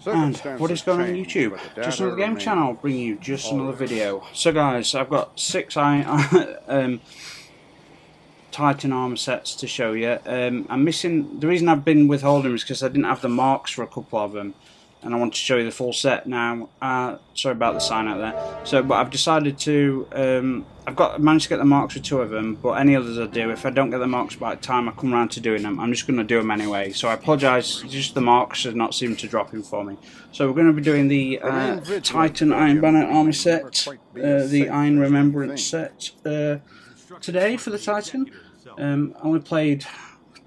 And what is going on YouTube? Just another game channel, bringing you just another video. So guys, I've got 6 Titan armor sets to show you. I'm missing, the reason I've been withholding is because I didn't have the marks for a couple of them, and I want to show you the full set now. Sorry about the sign out there. So, but I've decided to, I've managed to get the marks for 2 of them, but any others I do, if I don't get the marks by the time I come around to doing them, I'm just going to do them anyway. So I apologise, just the marks have not seemed to drop in for me. So we're going to be doing the Titan Iron Banner army set, the Iron Remembrance set today for the Titan. I only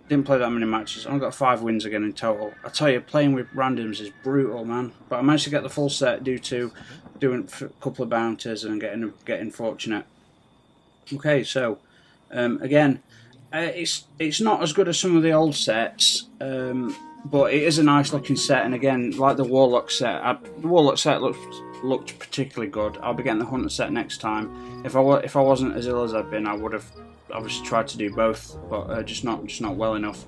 didn't play that many matches. I only got 5 wins again in total. I tell you, playing with randoms is brutal, man. But I managed to get the full set due to doing a couple of bounties and getting fortunate. Okay, so again, it's not as good as some of the old sets, but it is a nice looking set. And again, like the Warlock set, the Warlock set looked particularly good. I'll be getting the Hunter set next time. If I wasn't as ill as I've been, I would have obviously tried to do both, but just not well enough.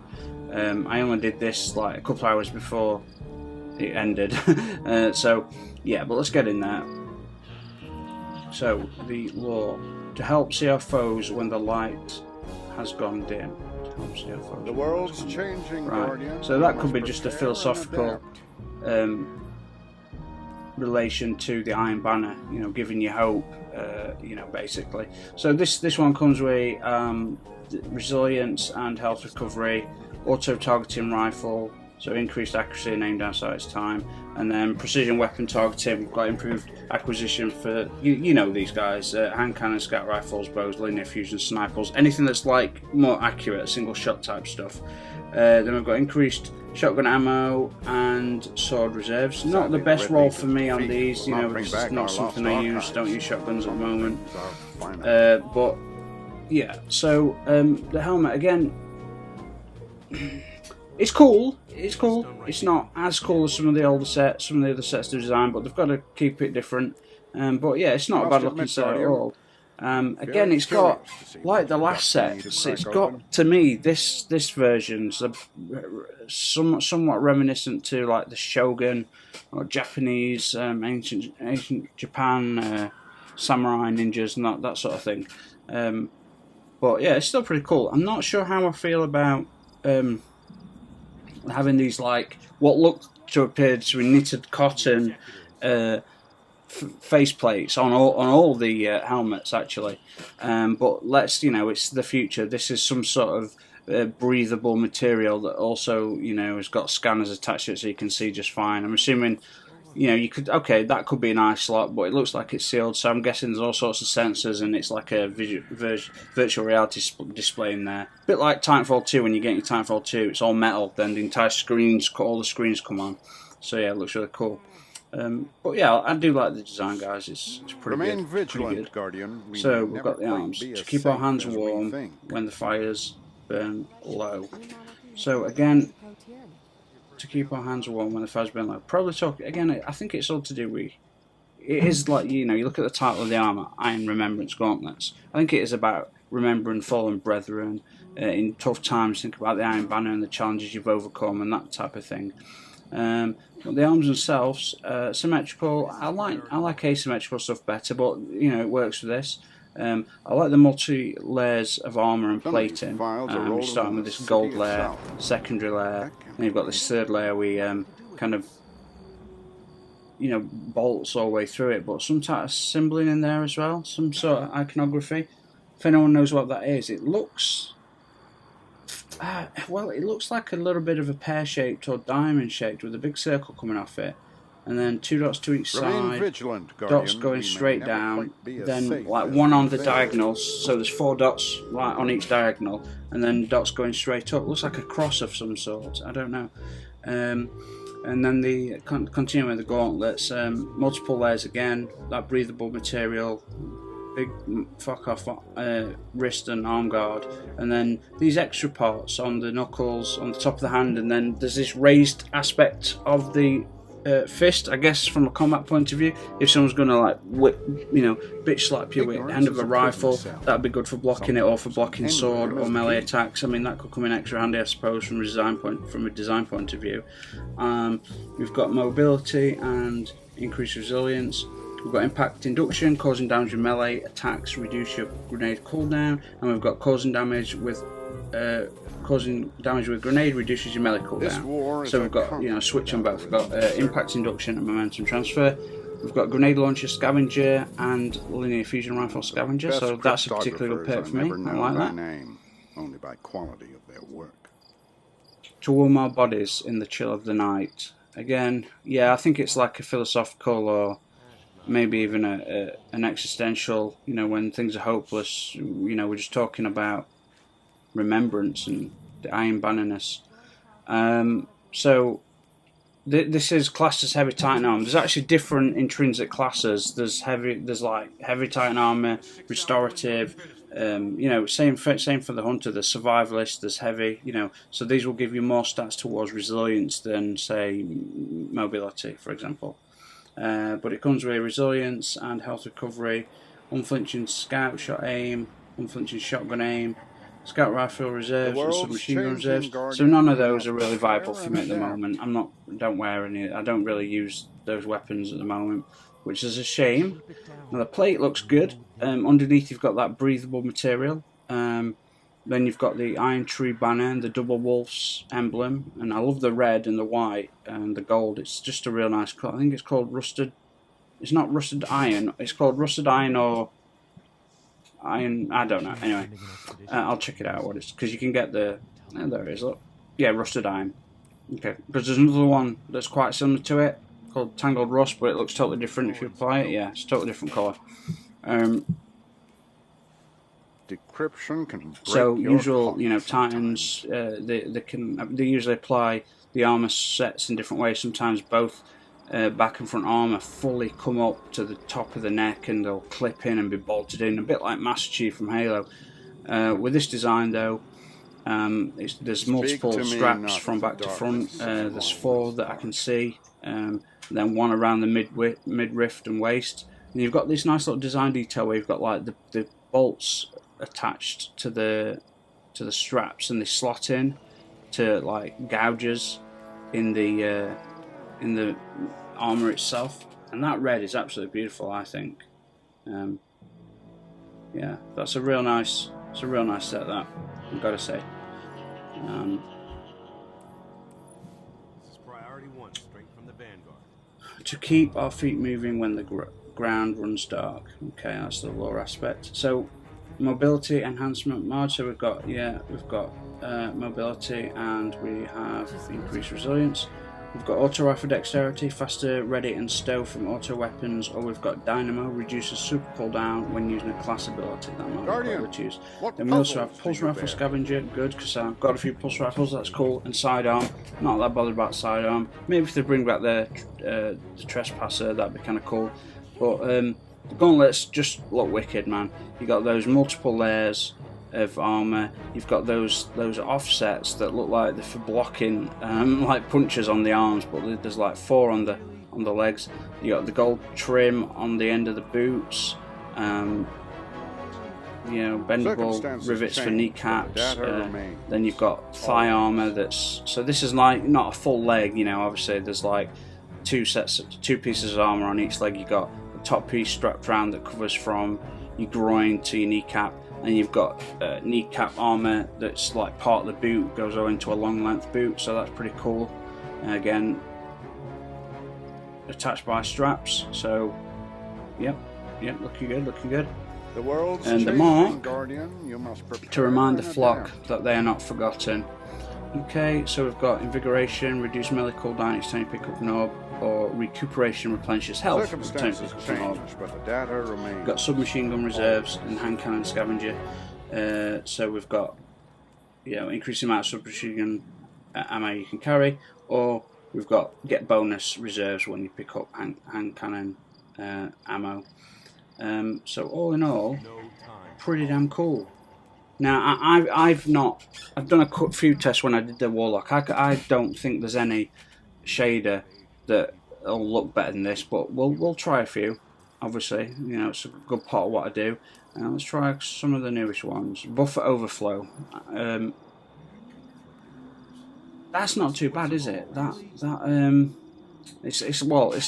I only did this like a couple hours before it ended. So yeah, but let's get in there. So the law: to help see our foes when the light has gone dim. To help see our foes. The world's changing, right. Guardian. So that could be just a philosophical relation to the Iron Banner, you know, giving you hope, you know, basically. So this one comes with resilience and health recovery, auto targeting rifle, so increased accuracy and aim down sight time, and then precision weapon targeting. We've got improved acquisition for you know these guys, hand cannon, scout rifles, bows, linear fusion, snipers, anything that's like more accurate, single shot type stuff. Then we've got increased shotgun ammo and sword reserves. Not the best roll for me on these, you know, it's not something I use. Don't use shotguns at the moment. But yeah, so the helmet again. It's cool. It's cool. It's not as cool as some of the older sets, some of the other sets to design, but they've got to keep it different. But yeah, it's not a bad looking set at all. Again, it's got, like the last set, it's got, to me, this version's somewhat reminiscent to like the Shogun or Japanese, ancient Japan, samurai ninjas and that sort of thing. But yeah, it's still pretty cool. I'm not sure how I feel about having these like what looked to appear to be knitted cotton face plates on all the helmets actually, but let's, you know, it's the future. This is some sort of breathable material that also, you know, has got scanners attached to it so you can see just fine. I'm assuming, you know, you could, okay, that could be an eye slot, but it looks like it's sealed, so I'm guessing there's all sorts of sensors and it's like a virtual reality display in there. A bit like Titanfall 2, when you get your Titanfall 2, it's all metal, then the entire screens, all the screens come on. So yeah, it looks really cool. But yeah, I do like the design, guys. It's pretty Remain good. vigilant, Pretty good. Guardian. So we've got the arms to keep our hands warm when the fires burn low. So again, to keep our hands warm when the fires burn low. Probably talk again. I think it's all to do with. It is like, you know, you look at the title of the armor, Iron Remembrance Gauntlets. I think it is about remembering fallen brethren in tough times. Think about the Iron Banner and the challenges you've overcome and that type of thing. But the arms themselves, symmetrical. I like asymmetrical stuff better, but you know it works for this. I like the multi layers of armor and plating. Starting with this gold layer, secondary layer, and you've got this third layer we kind of, you know, bolts all the way through it, but some type of symboling in there as well, some sort of iconography. If anyone knows what that is, it looks. Well, it looks like a little bit of a pear-shaped or diamond-shaped with a big circle coming off it, and then 2 dots to each side, dots going straight down, then like one on the diagonals, so there's 4 dots right on each diagonal, and then dots going straight up. Looks like a cross of some sort, I don't know. And then the continuing with the gauntlets, multiple layers again, that breathable material, big fuck off wrist and arm guard, and then these extra parts on the knuckles, on the top of the hand, and then there's this raised aspect of the fist, I guess, from a combat point of view. If someone's going to like whip, you know, bitch slap you with the end of a rifle, that'd be good for blocking it, or for blocking sword or melee attacks. I mean, that could come in extra handy, I suppose, from a design point of view. We've got mobility and increased resilience. We've got impact induction, causing damage with melee attacks, reduce your grenade cooldown, and we've got causing damage with grenade reduces your melee cooldown. So we've got, you know, switch on both. We've got impact induction and momentum transfer. We've got grenade launcher scavenger and linear fusion rifle scavenger. So that's a particularly good perk for me. I like that. Only by quality of their work. To warm our bodies in the chill of the night. Again, yeah, I think it's like a philosophical or maybe even an existential, you know, when things are hopeless, you know, we're just talking about remembrance and the iron bannerness. So this is classed as heavy titan armor. There's actually different intrinsic classes. There's like heavy titan armor, restorative, you know, same for the hunter. There's survivalist, there's heavy, you know, so these will give you more stats towards resilience than, say, mobility, for example. But it comes with resilience and health recovery, unflinching scout shot aim, unflinching shotgun aim, scout rifle reserves, and submachine gun reserves. So none of those are really viable for me at the moment. Don't wear any. I don't really use those weapons at the moment, which is a shame. Now the plate looks good. Underneath you've got that breathable material. Then you've got the iron tree banner and the double wolves emblem, and I love the red and the white and the gold. It's just a real nice colour. I think it's called rusted. It's not rusted iron. It's called rusted iron or iron. I don't know. Anyway, I'll check it out. What it's, because you can get the. Oh, there it is. Look. Yeah, rusted iron. Okay, because there's another one that's quite similar to it called tangled rust, but it looks totally different if you apply it. Yeah, it's a totally different colour. Decryption can break so your usual, heart you know, Titans, they usually apply the armor sets in different ways. Sometimes both back and front armor fully come up to the top of the neck, and they'll clip in and be bolted in, a bit like Master Chief from Halo. With this design, though, there's multiple straps from back to front. There's 4 that I can see, then 1 around the midriff and waist. And you've got this nice little design detail where you've got like the bolts attached to the straps, and they slot in to like gouges in the armor itself, and that red is absolutely beautiful, I think. Yeah, that's a real nice set, that, I've got to say. This is priority 1, straight from the Vanguard. To keep our feet moving when the ground runs dark. Okay, that's the lore aspect. So mobility enhancement mod. So we've got mobility, and we have increased resilience. We've got auto rifle dexterity, faster ready and stow from auto weapons, or we've got dynamo, reduces super cooldown when using a class ability. That might be what we choose. Then we also have pulse rifle scavenger, good, because I've got a few pulse rifles, that's cool, and sidearm. Not that bothered about sidearm. Maybe if they bring back the trespasser, that'd be kind of cool. But the gauntlets just look wicked, man. You got those multiple layers of armor. You've got those offsets that look like they're for blocking, like punches on the arms, but there's like 4 on the legs. You got the gold trim on the end of the boots. You know, bendable rivets for kneecaps. Then you've got thigh armor. So this is like not a full leg. You know, obviously there's like 2 pieces of armor on each leg. You got the top piece strapped around that covers from your groin to your kneecap. And you've got kneecap armor that's like part of the boot, goes into a long length boot, so that's pretty cool. And again, attached by straps, so yep, looking good. And the mark, to remind the flock that they are not forgotten. Okay, so we've got invigoration, reduce melee cooldown each time you pick up an orb, or recuperation replenishes health. We've got submachine gun reserves and hand cannon scavenger. So we've got, you know, increasing amount of submachine gun ammo you can carry, or we've got get bonus reserves when you pick up hand cannon ammo. So all in all, pretty damn cool. Now I've done a few tests when I did the Warlock. I don't think there's any shader that it'll look better than this, but we'll try a few. Obviously, you know, it's a good part of what I do. Let's try some of the newest ones. Buffer overflow. That's not too bad, is it? It's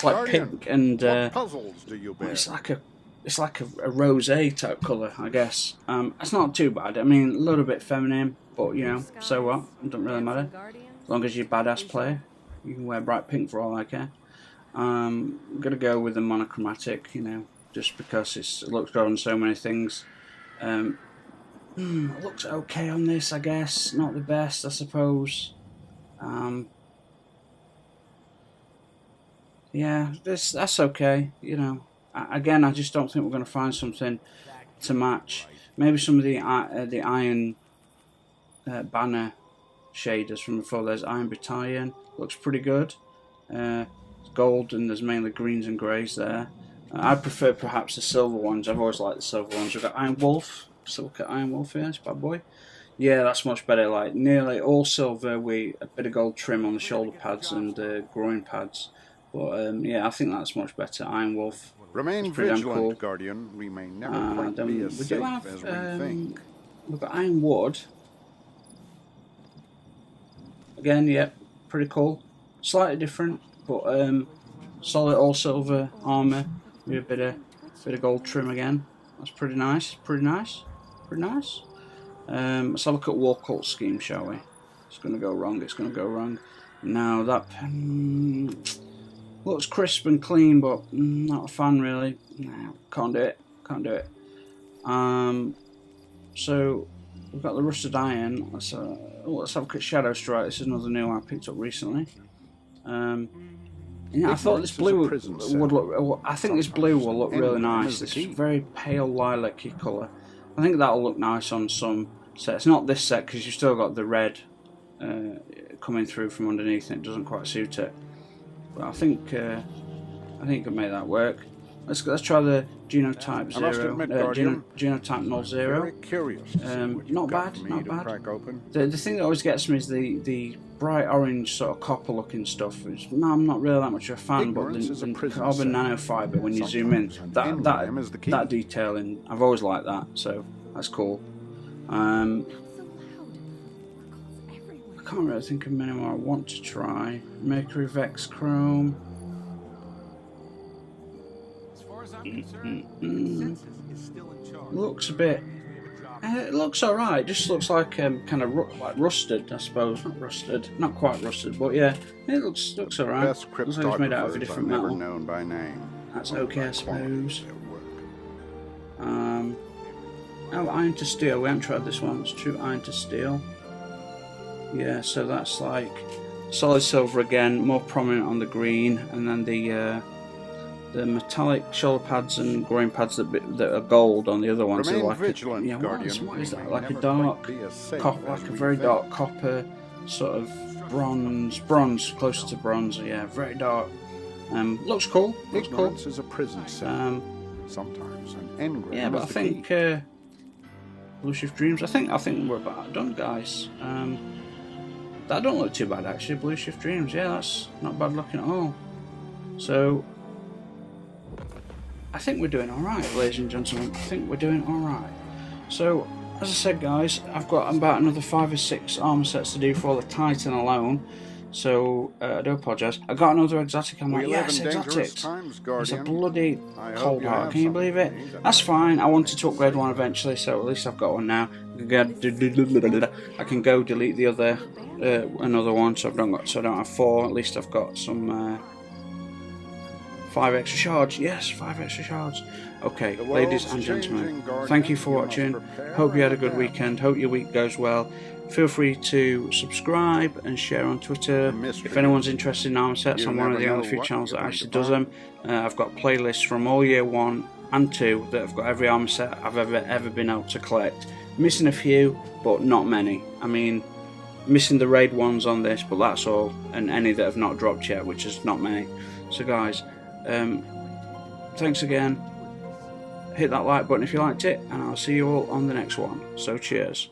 like Guardian, pink and what puzzles do you bear? it's like a rosé type colour, I guess. It's not too bad. I mean, a little bit feminine, but you know, so what? It doesn't really matter. As long as you're a badass player, you can wear bright pink for all I care. I'm gonna go with the monochromatic, you know, just because it looks good on so many things. It looks okay on this, I guess. Not the best, I suppose. Yeah, that's okay. You know, again, I just don't think we're gonna find something to match. Maybe some of the iron banner shaders from before. There's Iron Battalion, looks pretty good. Gold, and there's mainly greens and greys there. I prefer perhaps the silver ones. I've always liked the silver ones. We've got Iron Wolf. So look at Iron Wolf here, it's bad boy. Yeah, that's much better. Like nearly all silver with a bit of gold trim on the shoulder pads and groin pads. But yeah, I think that's much better. Iron Wolf. Remain pretty vigilant, cool. Guardian. We may never quite be as we safe do have, as we think. we've got Ironwood. Again, yep, pretty cool. Slightly different, but solid all silver armour with a bit of gold trim again. That's pretty nice. Pretty nice. Pretty nice. Let's have a look at War Cult scheme, shall we? It's going to go wrong. It's going to go wrong. Now that looks crisp and clean, but not a fan really. No, can't do it. Can't do it. So we've got the rusted iron. Let's have a look at Shadow Strike. This is another new one I picked up recently. Yeah, I thought this blue would look. I think this blue will look really nice. This very pale lilac-y colour. I think that'll look nice on some sets. Not this set because you've still got the red coming through from underneath, and it doesn't quite suit it. But I think you can make that work. Let's try the Genotype 0. Genotype 00. Very curious to see what you've Not got bad. for me Not to bad. crack open. The thing that always gets me is the bright orange sort of copper looking stuff. I'm not really that much of a fan, but the carbon nanofiber, when you zoom in, that detailing, I've always liked that, so that's cool. I can't really think of many more I want to try. Mercury Vex Chrome. Looks a bit. It looks alright. Just looks like kind of like rusted, I suppose. Not rusted, not quite rusted, but yeah, it looks alright. Best Looks like it's made out of a cryptographers different I've never metal. known by name. That's Only okay, by I quality of suppose. their work. Oh, iron to steel. We haven't tried this one. It's true iron to steel. Yeah, so that's like solid silver again, more prominent on the green, and then the metallic shoulder pads and groin pads that are gold on the other ones. Remain Like vigilant, yeah, Guardian. what is We that? may Like a never dark quite be as safe copper, as like a we very think. dark copper, sort of bronze, closer to bronze. Yeah, very dark. Looks cool. Looks cool. Ignorance is a prison cell. Sometimes an engram Yeah, but I is the think key. BLUESHIFT Dreams. I think we're about done, guys. That don't look too bad actually. BLUESHIFT Dreams. Yeah, that's not bad looking at all. So I think we're doing all right, ladies and gentlemen. I think we're doing all right. So as I said, guys, I've got about another 5 or 6 armor sets to do for the Titan alone. So I do apologise. I got another exotic. I'm like, yes, exotics. It's a bloody cold heart. Can you believe it? That's fine. I wanted to upgrade one eventually, so at least I've got one now. I can go delete the other another one, so I don't have 4. At least I've got some 5 extra shards. Yes, 5 extra shards. Okay, ladies and gentlemen, thank you for watching. Hope you had a good weekend. Hope your week goes well. Feel free to subscribe and share on Twitter. If anyone's interested in armor sets, I'm one of the only few channels that actually does them. I've got playlists from all year 1 and 2 that have got every armor set I've ever been able to collect. Missing a few, but not many. I mean, missing the raid ones on this, but that's all, and any that have not dropped yet, which is not many. So guys, thanks again. Hit that like button if you liked it, and I'll see you all on the next one. So cheers.